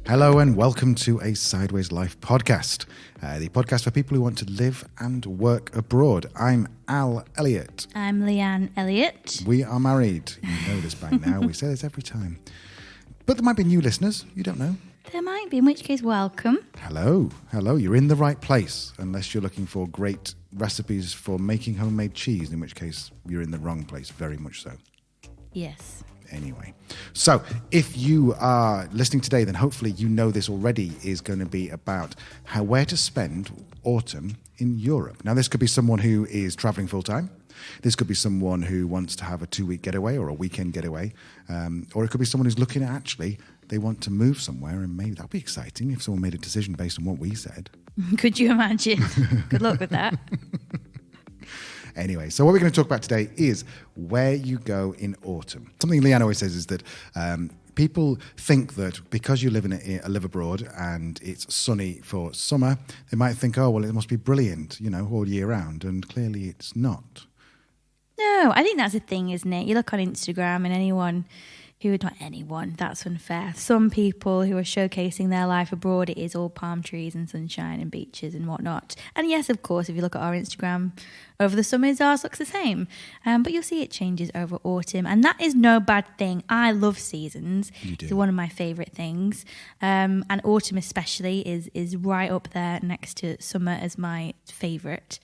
Hello and welcome to a Sideways Life podcast, the podcast for people who want to live and work abroad. I'm Al Elliott. I'm Leanne Elliott. We are married. You know this by now. We say this every time. But there might be new listeners. You don't know. There might be, in which case, welcome. Hello. You're in the right place, unless you're looking for great recipes for making homemade cheese, in which case you're in the wrong place, very much so. Yes. Anyway, so if you are listening today, then hopefully you know this already is going to be about where to spend autumn in Europe. Now, this could be someone who is traveling full-time. This could be someone who wants to have a 2-week getaway or a weekend getaway. Or it could be someone who's looking at actually they want to move somewhere, and maybe that'd be exciting if someone made a decision based on what we said. Could you imagine? Good luck with that. Anyway, so what we're going to talk about today is where you go in autumn. Something Leanne always says is that people think that because you live live abroad and it's sunny for summer, they might think, oh, well, it must be brilliant, all year round. And clearly it's not. No, I think that's a thing, isn't it? You look on Instagram and that's unfair. Some people who are showcasing their life abroad, it is all palm trees and sunshine and beaches and whatnot. And yes, of course, if you look at our Instagram over the summers, ours looks the same. But you'll see it changes over autumn. And that is no bad thing. I love seasons. You do. It's one of my favourite things. And autumn especially is right up there next to summer as my favourite.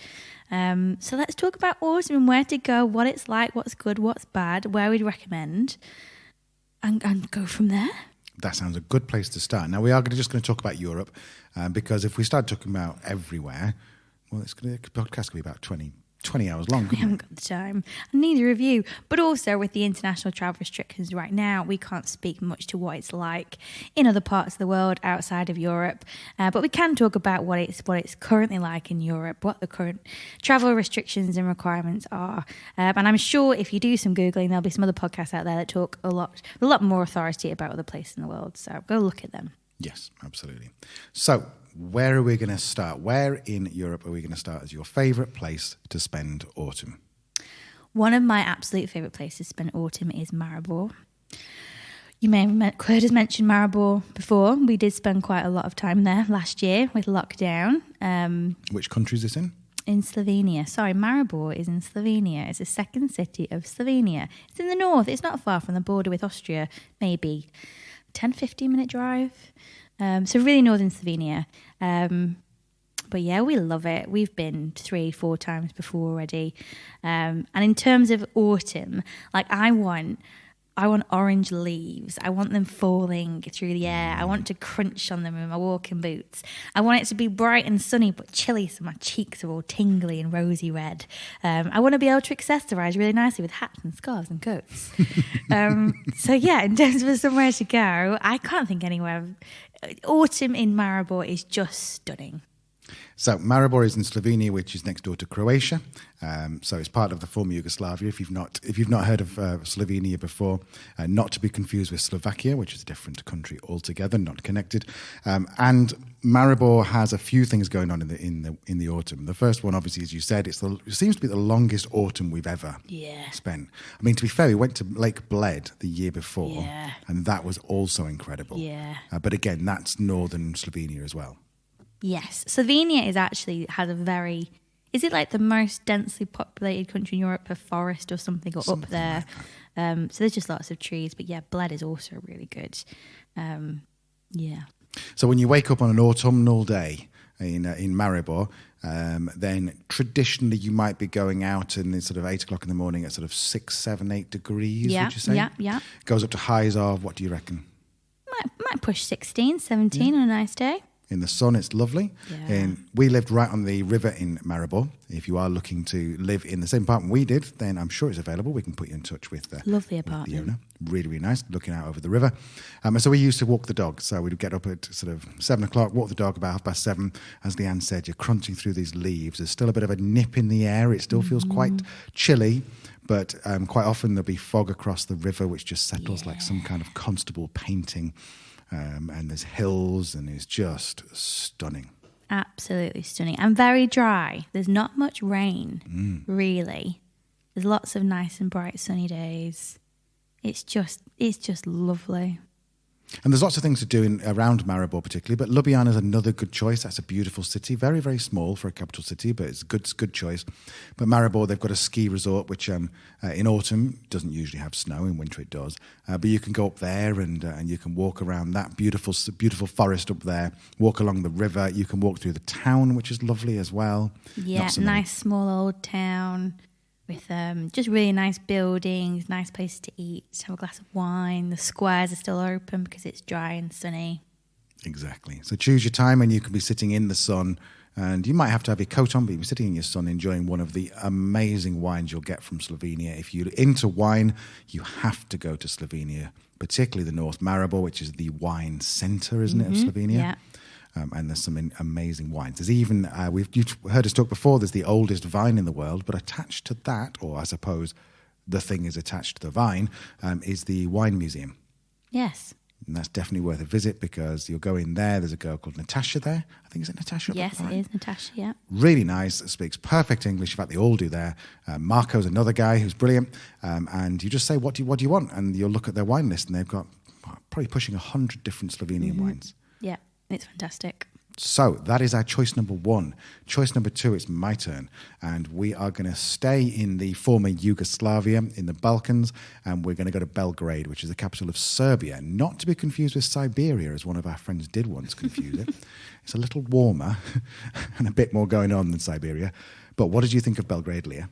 So let's talk about autumn and where to go, what it's like, what's good, what's bad, where we'd recommend. And go from there. That sounds a good place to start. Now, we are just going to talk about Europe because if we start talking about everywhere, well, the podcast could be about 20 hours long. We haven't got the time. And neither of you. But also with the international travel restrictions right now, we can't speak much to what it's like in other parts of the world outside of Europe. But we can talk about what it's currently like in Europe, what the current travel restrictions and requirements are. And I'm sure if you do some Googling, there'll be some other podcasts out there that talk a lot more authority about other places in the world. So go look at them. Yes, absolutely. So where are we going to start? Where in Europe are we going to start as your favourite place to spend autumn? One of my absolute favourite places to spend autumn is Maribor. You may have heard us mention Maribor before. We did spend quite a lot of time there last year with lockdown. Which country is this in? In Slovenia. Sorry, Maribor is in Slovenia. It's the second city of Slovenia. It's in the north. It's not far from the border with Austria. Maybe 10-15 minute drive. So really northern Slovenia. But yeah, we love it. We've been 3-4 times before already. And in terms of autumn, I want orange leaves. I want them falling through the air. I want to crunch on them with my walking boots. I want it to be bright and sunny but chilly so my cheeks are all tingly and rosy red. I want to be able to accessorise really nicely with hats and scarves and coats. So yeah, in terms of somewhere to go, I can't think anywhere. Autumn in Maribor is just stunning. So Maribor is in Slovenia, which is next door to Croatia. So it's part of the former Yugoslavia. If you've not heard of Slovenia before, not to be confused with Slovakia, which is a different country altogether, not connected. And Maribor has a few things going on in the autumn. The first one, obviously, as you said, it seems to be the longest autumn we've ever spent. I mean, to be fair, we went to Lake Bled the year before, and that was also incredible. Yeah. But again, that's northern Slovenia as well. Yes, Slovenia is it like the most densely populated country in Europe per forest or something up there? So there's just lots of trees. But yeah, Bled is also really good. Yeah. So when you wake up on an autumnal day in Maribor, then traditionally you might be going out and it's sort of 8 o'clock in the morning at sort of 6, 7, 8 degrees, would you say? Yeah. Goes up to highs of, what do you reckon? Might push 16, 17 on a nice day. In the sun, it's lovely. Yeah. And we lived right on the river in Maribor. If you are looking to live in the same apartment we did, then I'm sure it's available. We can put you in touch with lovely apartment. With the owner. Really, really nice, looking out over the river. So we used to walk the dog. So we'd get up at sort of 7 o'clock, walk the dog about 7:30. As Leanne said, you're crunching through these leaves. There's still a bit of a nip in the air. It still feels quite chilly. But quite often there'll be fog across the river, which just settles like some kind of constable painting. And there's hills, and it's just stunning. Absolutely stunning. And very dry. There's not much rain, really. There's lots of nice and bright sunny days. It's just lovely. And there's lots of things to do around Maribor particularly, but Ljubljana is another good choice. That's a beautiful city, very, very small for a capital city, but it's a good choice. But Maribor, they've got a ski resort, which in autumn doesn't usually have snow, in winter it does. But you can go up there and you can walk around that beautiful forest up there, walk along the river. You can walk through the town, which is lovely as well. Yeah, nice small old town. With just really nice buildings, nice place to eat, have a glass of wine. The squares are still open because it's dry and sunny. Exactly. So choose your time and you can be sitting in the sun, and you might have to have your coat on, but you'll be sitting in your sun enjoying one of the amazing wines you'll get from Slovenia. If you're into wine, you have to go to Slovenia, particularly the north, Maribor, which is the wine centre, isn't it, of Slovenia? Yeah. And there's some amazing wines. There's even, you've heard us talk before, there's the oldest vine in the world, but attached to that, or I suppose the thing is attached to the vine, is the wine museum. Yes. And that's definitely worth a visit because you'll go in there. There's a girl called Natasa there. I think, is it Natasa? Yes, it is Natasa, yeah. Really nice, speaks perfect English. In fact, they all do there. Marco's another guy who's brilliant. And you just say, what do you want? And you'll look at their wine list and they've got probably pushing 100 different Slovenian wines. Yeah. It's fantastic. So that is our choice number 1. Choice number 2, it's my turn. And we are going to stay in the former Yugoslavia in the Balkans. And we're going to go to Belgrade, which is the capital of Serbia. Not to be confused with Siberia, as one of our friends did once confuse it. It's a little warmer and a bit more going on than Siberia. But what did you think of Belgrade, Leah?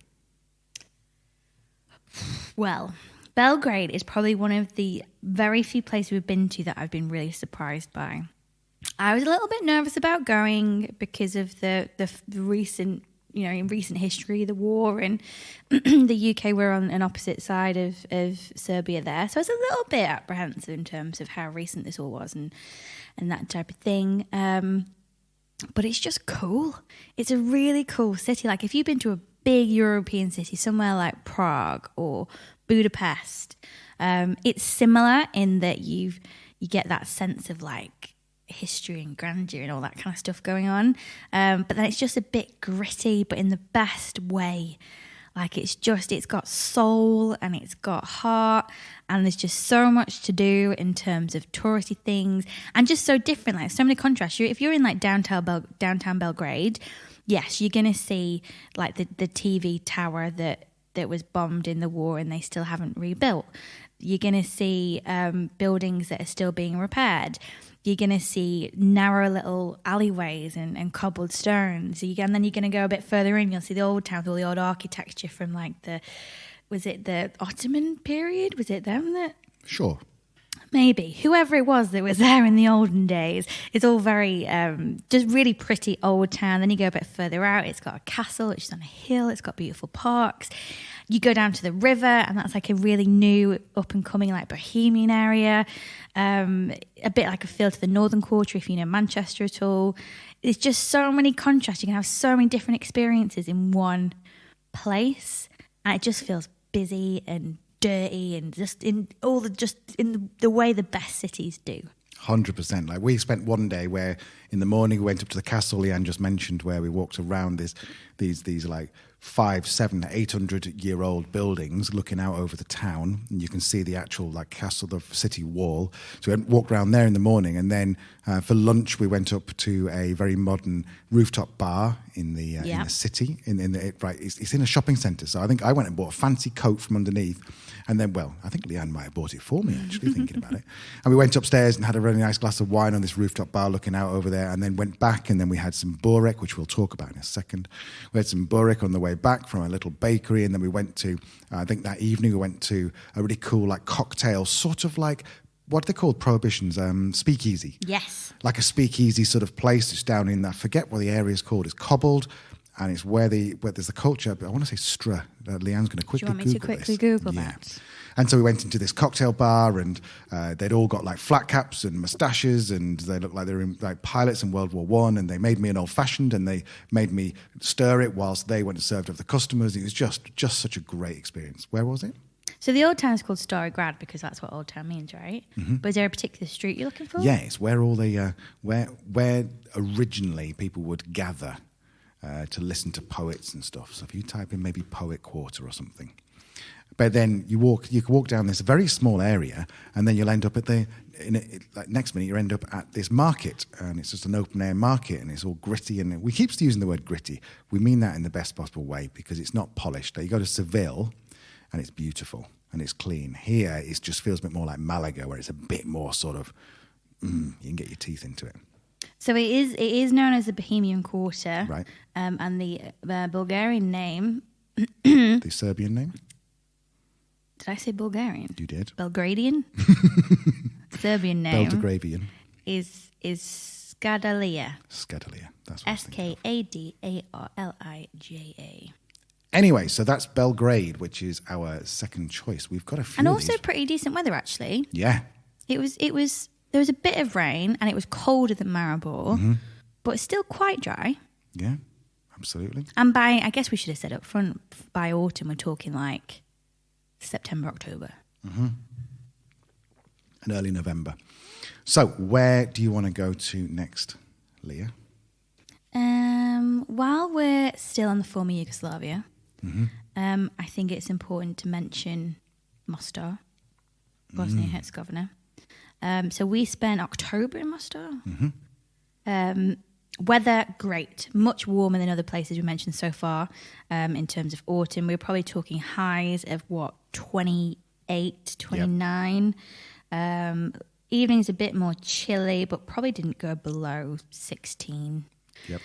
Well, Belgrade is probably one of the very few places we've been to that I've been really surprised by. I was a little bit nervous about going because of the recent, in recent history, the war, and the UK were on an opposite side of Serbia there. So I was a little bit apprehensive in terms of how recent this all was and that type of thing. But it's just cool. It's a really cool city. Like if you've been to a big European city, somewhere like Prague or Budapest, it's similar in that you get that sense of like history and grandeur and all that kind of stuff going on, but then it's just a bit gritty, but in the best way. Like it's got soul and it's got heart, and there's just so much to do in terms of touristy things, and just so different, like so many contrasts. If you're in like downtown Belgrade, yes, you're gonna see like the TV tower that was bombed in the war and they still haven't rebuilt. You're gonna see buildings that are still being repaired. You're going to see narrow little alleyways and cobbled stones. And then you're going to go a bit further in. You'll see the old town with all the old architecture from like was it the Ottoman period? Was it them that? Sure. Maybe. Whoever it was that was there in the olden days. It's all very, just really pretty old town. Then you go a bit further out. It's got a castle, which is on a hill. It's got beautiful parks. You go down to the river, and that's like a really new, up-and-coming, like, bohemian area. A bit like a feel to the Northern Quarter, if you know Manchester at all. It's just so many contrasts. You can have so many different experiences in one place. And it just feels busy and dirty and just in the way the best cities do. 100%. Like we spent one day where in the morning we went up to the castle Leanne just mentioned, where we walked around these like 500, 700, 800-year-old buildings looking out over the town, and you can see the actual like castle, the city wall. So we walked around there in the morning, and then for lunch we went up to a very modern rooftop bar in the city. It's in a shopping centre. So I think I went and bought a fancy coat from underneath, and then I think Leanne might have bought it for me actually, thinking about it. And we went upstairs and had a really nice glass of wine on this rooftop bar looking out over there, and then went back, and then we had some burek, which we'll talk about in a second. We had some burek on the way back from a little bakery, and then we went to, I think that evening we went to a really cool like cocktail, sort of like, what are they called, prohibitions? Speakeasy. Yes. Like a speakeasy sort of place. It's down in, I forget what the area is called. It's cobbled, and it's where there's the culture. But I want to say Stra. Leanne's going to quickly Google this. Do you want me to quickly Google that? And so we went into this cocktail bar, and they'd all got like flat caps and moustaches, and they looked like they were like pilots in World War One. And they made me an old fashioned, and they made me stir it whilst they went and served up the customers. It was just such a great experience. Where was it? So the old town is called Stari Grad because that's what old town means, right? Mm-hmm. But is there a particular street you're looking for? Yeah, it's where all the where originally people would gather to listen to poets and stuff. So if you type in maybe Poet Quarter or something. But then you can walk down this very small area, and then you'll end up at next minute you end up at this market, and it's just an open air market, and it's all gritty. And we keep using the word gritty. We mean that in the best possible way because it's not polished. Like you go to Seville, and it's beautiful and it's clean. Here, it just feels a bit more like Malaga, where it's a bit more sort of you can get your teeth into it. So it is known as the Bohemian Quarter, Right? And the Bulgarian name. The Serbian name? Did I say Bulgarian? You did. Belgradian? Serbian name Belgravian. is Skadarlija. Skadarlija. That's what Skadarlija. Anyway, so that's Belgrade, which is our second choice. We've got a few. And of also these. pretty decent weather, actually. Yeah. It was. There was a bit of rain, and it was colder than Maribor, but it's still quite dry. Yeah, absolutely. And I guess we should have said up front, by autumn, we're talking like September, October. And early November. So where do you want to go to next, Leah? While we're still on the former Yugoslavia, I think it's important to mention Mostar, Bosnia and Herzegovina. So we spent October in Mostar. Weather, great. Much warmer than other places we mentioned so far. In terms of autumn, we were probably talking highs of 28, 29. Evenings a bit more chilly, but probably didn't go below 16. Yep.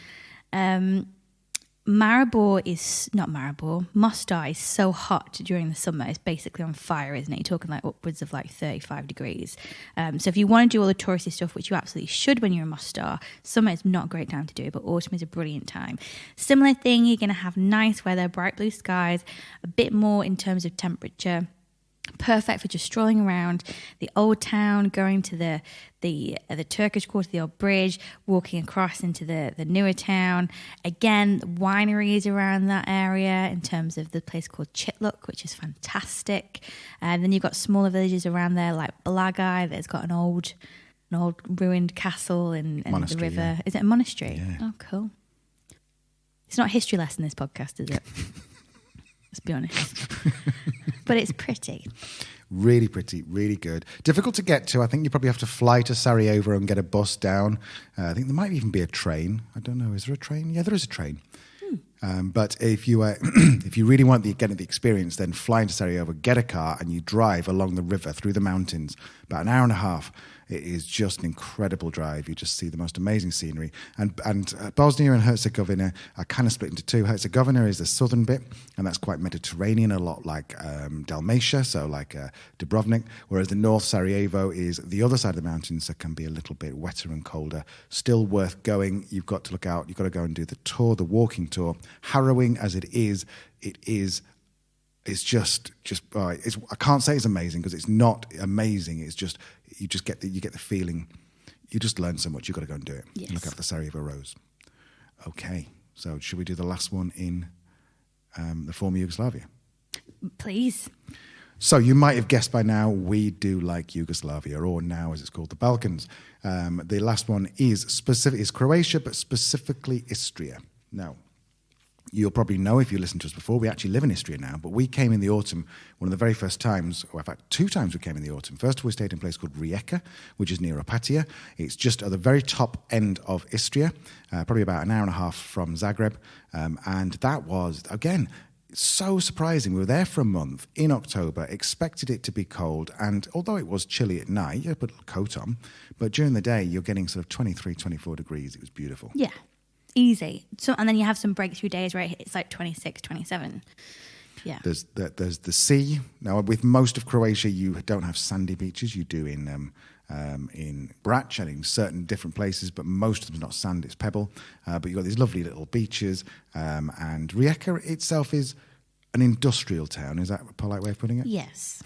Mostar is so hot during the summer. It's basically on fire, isn't it? You're talking like upwards of like 35 degrees. So if you want to do all the touristy stuff, which you absolutely should when you're in Mostar, summer is not a great time to do it, but autumn is a brilliant time. Similar thing, you're going to have nice weather, bright blue skies, a bit more in terms of temperature. Perfect for just strolling around the old town, going to the Turkish quarter, the old bridge, walking across into the newer town. Again, wineries around that area in terms of the place called Chitluk, which is fantastic. And then you've got smaller villages around there like Bled that's got an old ruined castle and the river. Yeah. Is it a monastery? Yeah. Oh, cool. It's not a history lesson, this podcast, is it? Let's be honest. But it's pretty. Really pretty, really good. Difficult to get to. I think you probably have to fly to Sarajevo and get a bus down. I think there might even be a train. I don't know. Is there a train? Yeah, there is a train. But if you if you really want the experience, then fly into Sarajevo, get a car, and you drive along the river through the mountains. About an hour and a half. It is just an incredible drive. You just see the most amazing scenery. And Bosnia and Herzegovina are kind of split into two. Herzegovina is the southern bit, and that's quite Mediterranean, a lot like Dalmatia, so like Dubrovnik, whereas the north, Sarajevo, is the other side of the mountains, so can be a little bit wetter and colder. Still worth going. You've got to look out. You've got to go and do the tour, the walking tour. Harrowing as it is, it's just I can't say it's amazing because it's not amazing. It's just you get the feeling. You just learn so much. You've got to go and do it. Yes. Look after the Sarajevo Rose. Okay, so should we do the last one in the former Yugoslavia? Please. So you might have guessed by now, we do like Yugoslavia, or now as it's called, the Balkans. The last one is Croatia, but specifically Istria. Now, you'll probably know if you listened to us before, we actually live in Istria now, but we came in the autumn, one of the very first times, or in fact 2 times we came in the autumn. First we stayed in a place called Rijeka, which is near Opatija. It's just at the very top end of Istria, probably about an hour and a half from Zagreb. And that was, again, so surprising. We were there for a month in October, expected it to be cold, and although it was chilly at night, you put a coat on, but during the day you're getting sort of 23, 24 degrees. It was beautiful. Yeah. Easy. So, and then you have some breakthrough days where it's like 26, 27. Yeah. There's the sea. Now, with most of Croatia, you don't have sandy beaches. You do in Brač and in certain different places, but most of them is not sand, it's pebble. But you've got these lovely little beaches. And Rijeka itself is an industrial town. Is that a polite way of putting it? Yes.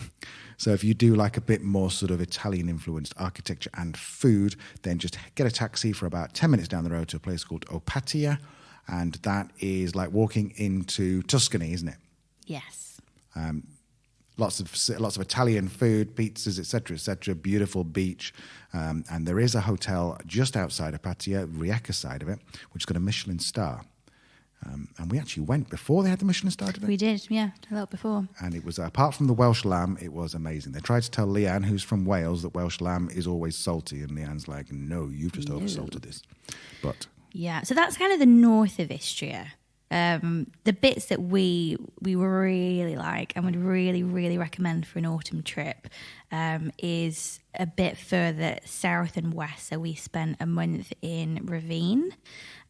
So if you do like a bit more sort of Italian-influenced architecture and food, then just get a taxi for about 10 minutes down the road to a place called Opatija, and that is like walking into Tuscany, isn't it? Yes. Lots of Italian food, pizzas, etc., beautiful beach, and there is a hotel just outside Opatija, Rijeka side of it, which has got a Michelin star. And we actually went before they had the Michelin star, didn't we? We did, yeah, a little before. And it was, apart from the Welsh lamb, it was amazing. They tried to tell Leanne, who's from Wales, that Welsh lamb is always salty. And Leanne's like, no, you've just oversalted this. But yeah, so that's kind of the north of Istria. The bits that we really like and would really, really recommend for an autumn trip is a bit further south and west. So we spent a month in Ravine,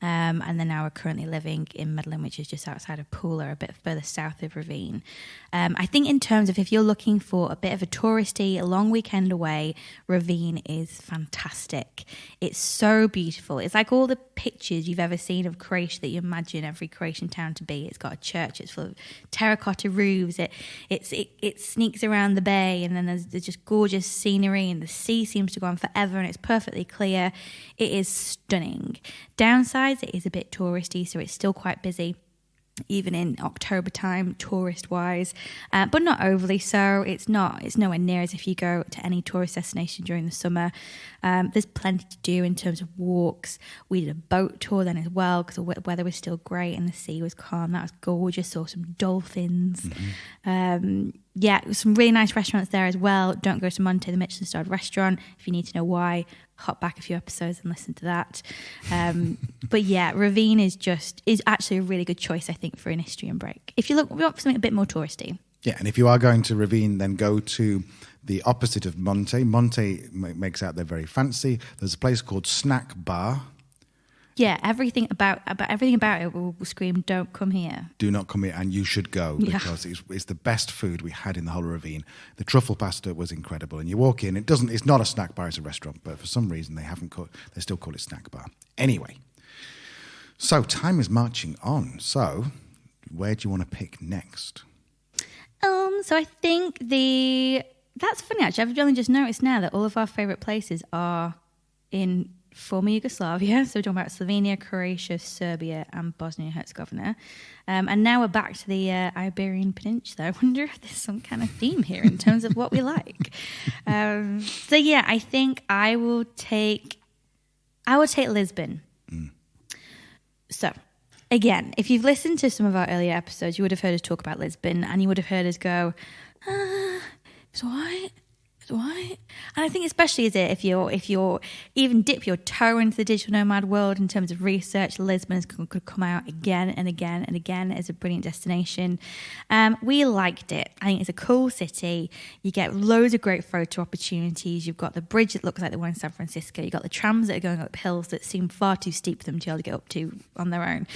and then now we're currently living in Midland, which is just outside of Pula, a bit further south of Ravine. I think in terms of if you're looking for a bit of a touristy, a long weekend away, Ravine is fantastic. It's so beautiful. It's like all the pictures you've ever seen of Croatia that you imagine every Croatian town to be. It's got a church. It's full of terracotta roofs. It sneaks around the bay, and then there's just gorgeous scenery, and the sea seems to go on forever, and it's perfectly clear. It is stunning. Downsides, it is a bit touristy, so it's still quite busy, even in October time, tourist-wise, but not overly so. It's nowhere near as if you go to any tourist destination during the summer. There's plenty to do in terms of walks. We did a boat tour then as well because the weather was still great and the sea was calm. That was gorgeous. Saw some dolphins. Some really nice restaurants there as well. Don't go to Monte, the Michelin-starred restaurant. If you need to know why, hop back a few episodes and listen to that. But yeah, Ravine is actually a really good choice, I think, for an Istrian break. If you want for something a bit more touristy. yeah, and if you are going to Ravine, then go to the opposite of Monte. Monte makes out they're very fancy. There's a place called Snack Bar. Yeah, everything about it will scream, "Don't come here." Do not come here, and you should go because it's the best food we had in the whole of Ravine. The truffle pasta was incredible, and you walk in. It's not a snack bar; it's a restaurant. But for some reason, they still call it Snack Bar. Anyway, so time is marching on. So, where do you want to pick next? So I think that's funny actually. I've only just noticed now that all of our favourite places are in former Yugoslavia. So we're talking about Slovenia, Croatia, Serbia and Bosnia and Herzegovina. And now we're back to the Iberian Peninsula. I wonder if there's some kind of theme here in terms of what we like. So yeah, I think I will take Lisbon. So again, if you've listened to some of our earlier episodes, you would have heard us talk about Lisbon and you would have heard us go, it's all right. And I think especially if you're even dip your toe into the digital nomad world in terms of research, Lisbon could come out again and again and again as a brilliant destination. We liked it. I think it's a cool city. You get loads of great photo opportunities. You've got the bridge that looks like the one in San Francisco. You've got the trams that are going up hills that seem far too steep for them to be able to get up to on their own.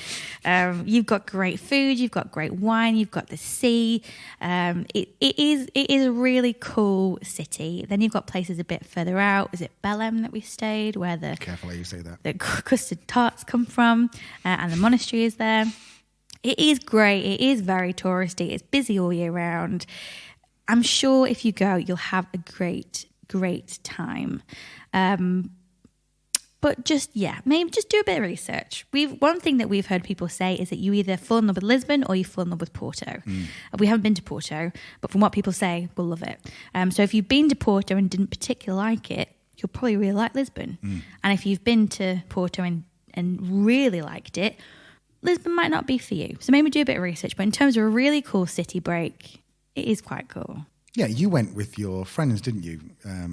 You've got great food. You've got great wine. You've got the sea. It is a really cool city. Then you've got places a bit further out. Is it Belém that we stayed, where Careful how you say that. The custard tarts come from, and the monastery is there. It is great. It is very touristy. It's busy all year round. I'm sure if you go, you'll have a great, great time. But maybe just do a bit of research. One thing that we've heard people say is that you either fall in love with Lisbon or you fall in love with Porto. We haven't been to Porto, but from what people say, we'll love it. So if you've been to Porto and didn't particularly like it, you'll probably really like Lisbon. And if you've been to Porto and really liked it, Lisbon might not be for you. So maybe do a bit of research. But in terms of a really cool city break, it is quite cool. Yeah, you went with your friends, didn't you,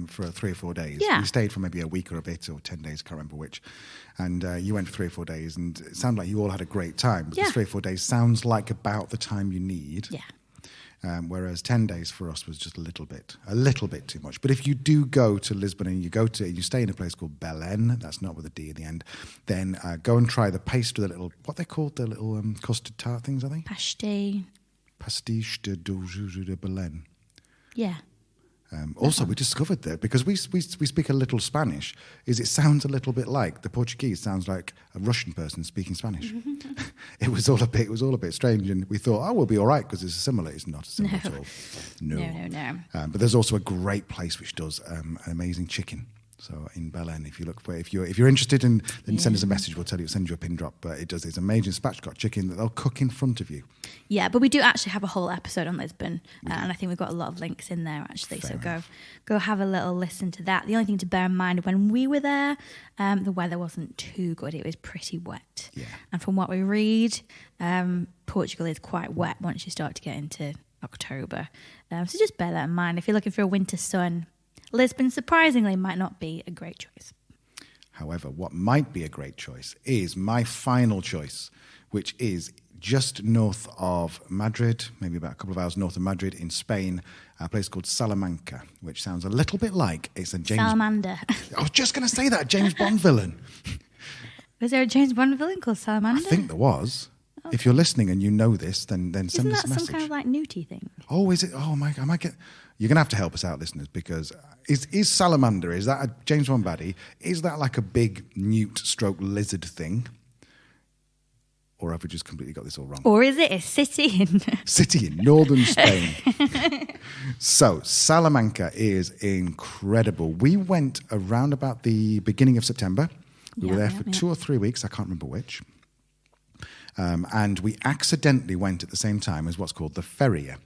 for 3 or 4 days? Yeah. You stayed for maybe a week or a bit, or 10 days, can't remember which. And you went for 3 or 4 days, and it sounded like you all had a great time. Because 3 or 4 days sounds like about the time you need. Yeah. Whereas 10 days for us was just a little bit too much. But if you do go to Lisbon and you stay in a place called Belém, that's not with a D at the end, then go and try the pastry, what they called, the little custard tart things, are they? Pastiche de Belém. Yeah. Also, we discovered that because we speak a little Spanish, it sounds a little bit like the Portuguese sounds like a Russian person speaking Spanish. It was all a bit strange, and we thought, we'll be all right because it's similar. It's not similar at all. No. No. But there's also a great place which does an amazing chicken. So in Belen, if you're interested in, then send us a message. We'll send you a pin drop. But it's amazing spatchcock chicken that they'll cook in front of you. Yeah, but we do actually have a whole episode on Lisbon, and I think we've got a lot of links in there actually. Fair so enough. go have a little listen to that. The only thing to bear in mind when we were there, the weather wasn't too good. It was pretty wet. Yeah. And from what we read, Portugal is quite wet once you start to get into October. So just bear that in mind. If you're looking for a winter sun, Lisbon surprisingly might not be a great choice. However, what might be a great choice is my final choice, which is just north of Madrid, maybe about a couple of hours north of Madrid in Spain, a place called Salamanca, which sounds a little bit like it's a James... Salamander. I was just going to say that, James Bond villain. Was there a James Bond villain called Salamander? I think there was. Okay. If you're listening and you know this, then send us a message. Isn't that some kind of like nudie thing? Oh, is it? Oh, my! I might get... You're going to have to help us out, listeners, because is Salamander, is that a James Bond baddie? Is that like a big newt/lizard thing? Or have we just completely got this all wrong? Or is it a city in... City in northern Spain. So, Salamanca is incredible. We went around about the beginning of September. We were there for 2 or 3 weeks. I can't remember which. And we accidentally went at the same time as what's called the Feria.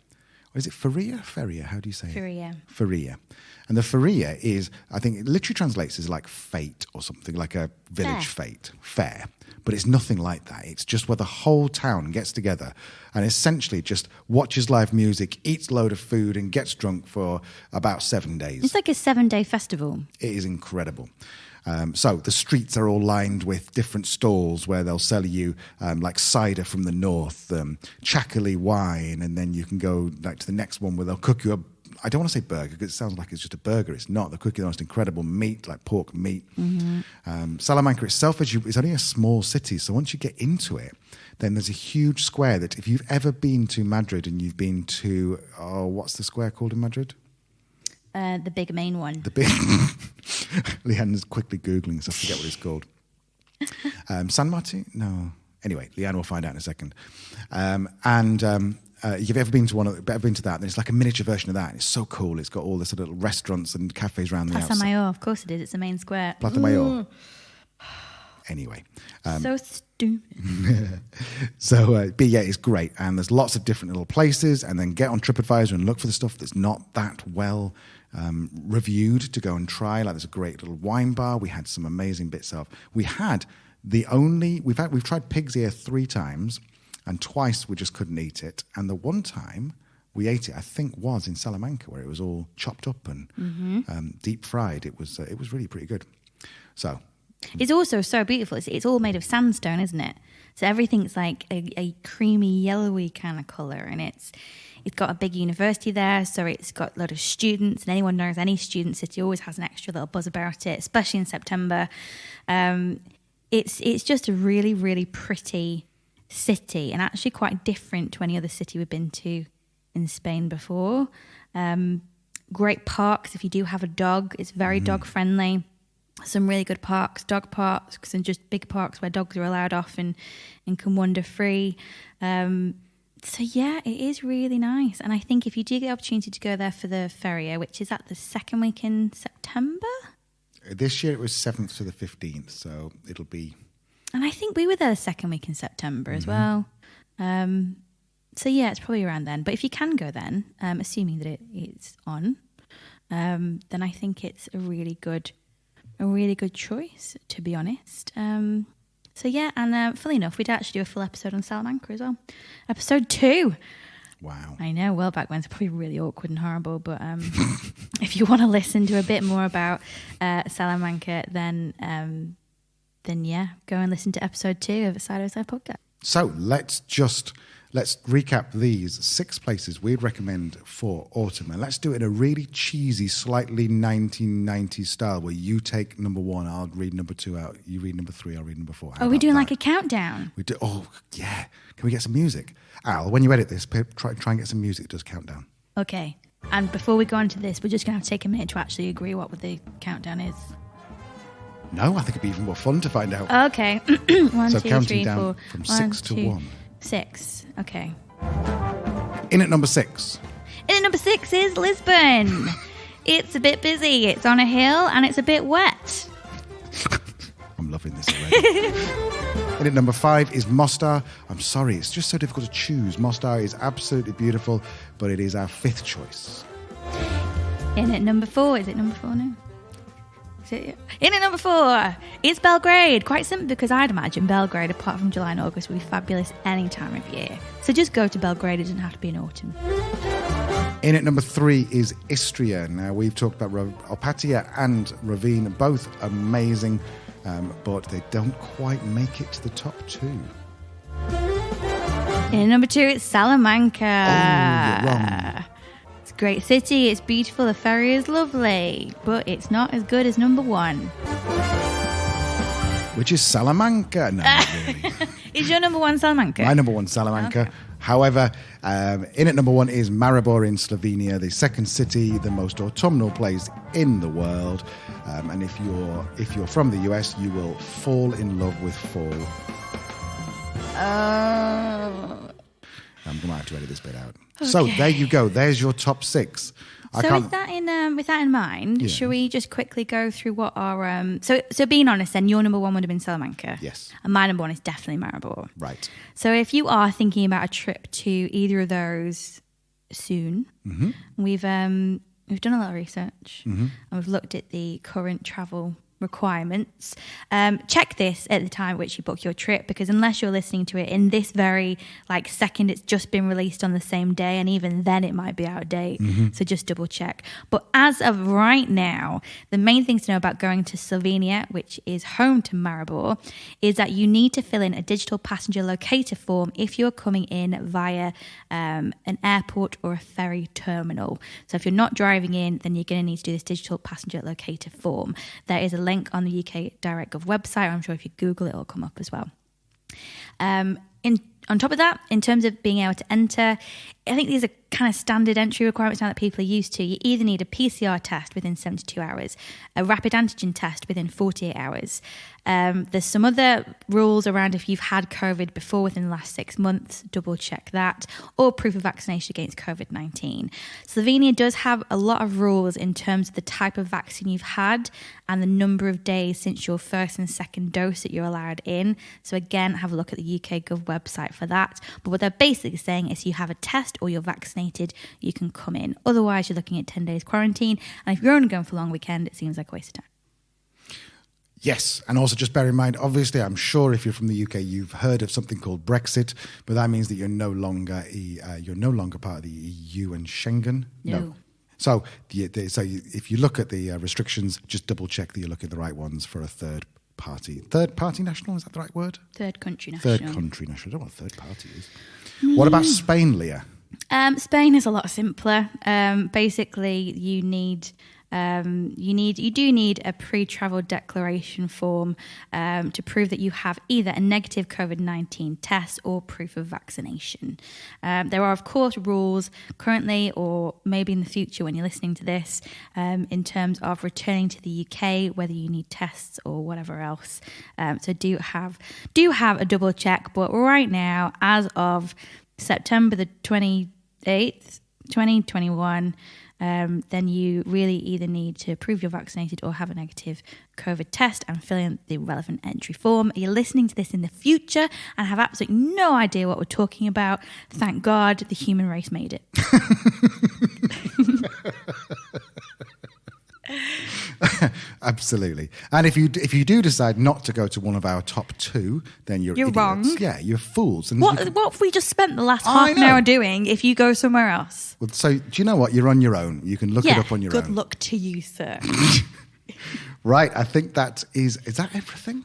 Is it Feria? Feria, how do you say it? Feria. Feria. And the Feria is, I think it literally translates as like fete or something, like a village fete, fair. But it's nothing like that. It's just where the whole town gets together and essentially just watches live music, eats a load of food and gets drunk for about 7 days. It's like a 7-day festival. It is incredible. So the streets are all lined with different stalls where they'll sell you like cider from the north, Chacoli wine, and then you can go like to the next one where they'll cook you I don't want to say burger because it sounds like it's just a burger. It's not. They'll cook you the most incredible meat, like pork meat. Mm-hmm. Salamanca itself, is only a small city, so once you get into it, then there's a huge square that if you've ever been to Madrid and you've been to, what's the square called in Madrid? The big main one. The big... Leanne's quickly Googling, so I forget what it's called. San Martin? No. Anyway, Leanne will find out in a second. You've ever been to that, then it's like a miniature version of that. And it's so cool. It's got all this little restaurants and cafes around the outside. Plaza Mayor, of course it is. It's the main square. Plaza Mayor. Anyway. So stupid. But yeah, it's great. And there's lots of different little places. And then get on TripAdvisor and look for the stuff that's not that well reviewed to go and try. Like there's a great little wine bar. We had some amazing bits of. We've tried pig's ear 3 times, and twice we just couldn't eat it. And the one time we ate it, I think, was in Salamanca, where it was all chopped up and deep fried. It was really pretty good. So it's also so beautiful. It's all made of sandstone, isn't it? So everything's like a creamy, yellowy kind of colour, and it's got a big university there, so it's got a lot of students, and anyone knows any student city always has an extra little buzz about it, especially in September. It's just a really, really pretty city, and actually quite different to any other city we've been to in Spain before. Great parks. If you do have a dog, it's very dog friendly. Some really good parks, dog parks, and just big parks where dogs are allowed off and can wander free. So yeah, it is really nice. And I think if you do get the opportunity to go there for the Feria, which is at the second week in September. This year it was 7th to the 15th, so it'll be... And I think we were there the second week in September as well. So yeah, it's probably around then. But if you can go then, assuming that it's on, then I think it's a really good choice, to be honest. So yeah, and funnily enough, we'd actually do a full episode on Salamanca as well. Episode 2. Wow. I know, well back when. It's probably really awkward and horrible, but if you want to listen to a bit more about Salamanca, then yeah, go and listen to episode 2 of the Side by Side podcast. So let's recap these 6 places we'd recommend for autumn, and let's do it in a really cheesy, slightly 1990s style where you take number 1, I'll read number 2 out, you read number 3, I'll read number 4. Are we doing like a countdown? We do. Oh, yeah. Can we get some music? Al, when you edit this, try and get some music that does countdown. Okay. And before we go on to this, we're just going to have to take a minute to actually agree what the countdown is. No, I think it'd be even more fun to find out. Okay. 1, so 2, 3, 4. From 6 to 1. 6. Okay. In at number 6. In at number 6 is Lisbon. it's a bit busy. It's on a hill and it's a bit wet. I'm loving this already. And at number 5 is Mostar. I'm sorry, it's just so difficult to choose. Mostar is absolutely beautiful, but it is our 5th choice. In at number 4, is it number 4 now? In at number 4, it's Belgrade. Quite simple, because I'd imagine Belgrade, apart from July and August, would be fabulous any time of year. So just go to Belgrade. It doesn't have to be in autumn. In at number 3 is Istria. Now, we've talked about Opatija and Ravine, both amazing, but they don't quite make it to the top 2. In at number 2, it's Salamanca. Oh, you're wrong. It's a great city. It's beautiful. The ferry is lovely, but it's not as good as number 1. Which is Salamanca. No, not really. Is your number 1 Salamanca? My number 1, Salamanca. Okay. However, in at number 1 is Maribor in Slovenia, the second city, the most autumnal place in the world. And if you're from the US, you will fall in love with fall. I'm going to have to edit this bit out. Okay. So there you go. There's your top 6. With that in mind, shall we just quickly go through what our... So being honest then, your number 1 would have been Salamanca. Yes. And my number 1 is definitely Maribor. Right. So if you are thinking about a trip to either of those soon, we've done a lot of research and we've looked at the current travel requirements. Check this at the time at which you book your trip, because unless you're listening to it in this very second, it's just been released on the same day, and even then it might be out of date. So just double check. But as of right now, the main things to know about going to Slovenia, which is home to Maribor, is that you need to fill in a digital passenger locator form if you're coming in via an airport or a ferry terminal. So if you're not driving in, then you're going to need to do this digital passenger locator form. There is a link on the UK Direct.gov website. I'm sure if you Google it, it'll come up as well. On top of that, in terms of being able to enter, I think these are kind of standard entry requirements now that people are used to. You either need a PCR test within 72 hours, a rapid antigen test within 48 hours. There's some other rules around if you've had COVID before within the last 6 months, double check that, or proof of vaccination against COVID-19. Slovenia does have a lot of rules in terms of the type of vaccine you've had and the number of days since your first and second dose that you're allowed in. So again, have a look at the UK Gov website for that. But what they're basically saying is you have a test or you're vaccinated, you can come in. Otherwise, you're looking at 10 days quarantine. And if you're only going for a long weekend, it seems like a waste of time. Yes, and also just bear in mind, obviously, I'm sure if you're from the UK, you've heard of something called Brexit, but that means that you're no longer part of the EU and Schengen. No. So if you look at the restrictions, just double check that you're looking at the right ones for a third party national. Is that the right word? Third country national. Third country national. I don't know what a third party is. What about Spain, Leah? Spain is a lot simpler. Basically, you do need a pre-travel declaration form to prove that you have either a negative COVID-19 test or proof of vaccination. There are, of course, rules currently, or maybe in the future when you're listening to this, in terms of returning to the UK, whether you need tests or whatever else. So do have a double check. But right now, as of September the 28th, 2021, then you really either need to prove you're vaccinated or have a negative COVID test and fill in the relevant entry form. You're listening to this in the future and have absolutely no idea what we're talking about. Thank God the human race made it. Absolutely. And if you do decide not to go to one of our top 2, then you're idiots. Wrong. Yeah, you're fools. And what have we just spent the last half an hour doing if you go somewhere else? Well, so do you know what? You're on your own. You can look it up on your own. Good luck to you, sir. Right, I think is that everything?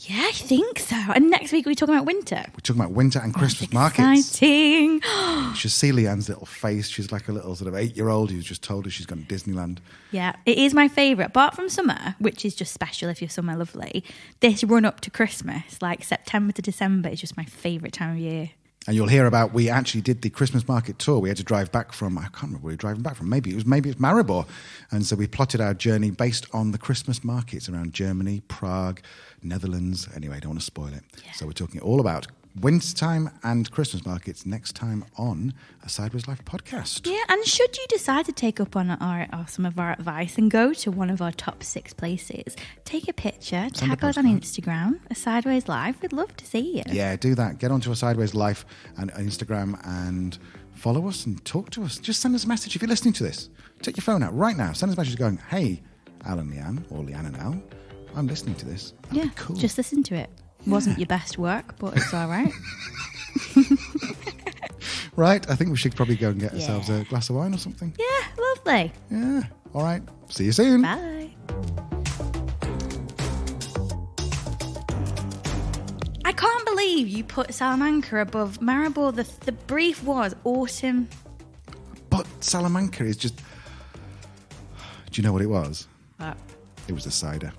Yeah, I think so. And next week we're talking about winter. We're talking about winter and Christmas markets. Exciting. You should see Leanne's little face. She's like a little sort of 8-year-old who's just told her she's gone to Disneyland. Yeah, it is my favourite. Apart from summer, which is just special if you're somewhere lovely, this run up to Christmas, like September to December, is just my favourite time of year. And you'll hear about, we actually did the Christmas market tour. We had to drive back from, I can't remember where we were driving back from. Maybe it's Maribor. And so we plotted our journey based on the Christmas markets around Germany, Prague, Netherlands. Anyway, I don't want to spoil it. Yeah. So we're talking all about wintertime and Christmas markets next time on a Sideways Life podcast. Yeah, and should you decide to take up on some of our advice and go to one of our top 6 places, take a picture, tag us on Instagram, a Sideways Life. We'd love to see you. Yeah, do that. Get onto a Sideways Life and Instagram and follow us and talk to us. Just send us a message if you're listening to this. Take your phone out right now. Send us a message going, hey, Al and Leanne, or Leanne and Al, I'm listening to this. That'd be cool. Just listen to it. Wasn't your best work, but it's all right. Right, I think we should probably go and get ourselves a glass of wine or something. Yeah, lovely. Yeah, all right. See you soon. Bye. I can't believe you put Salamanca above Maribor. The brief was autumn. But Salamanca is just... Do you know what it was? What? It was a cider.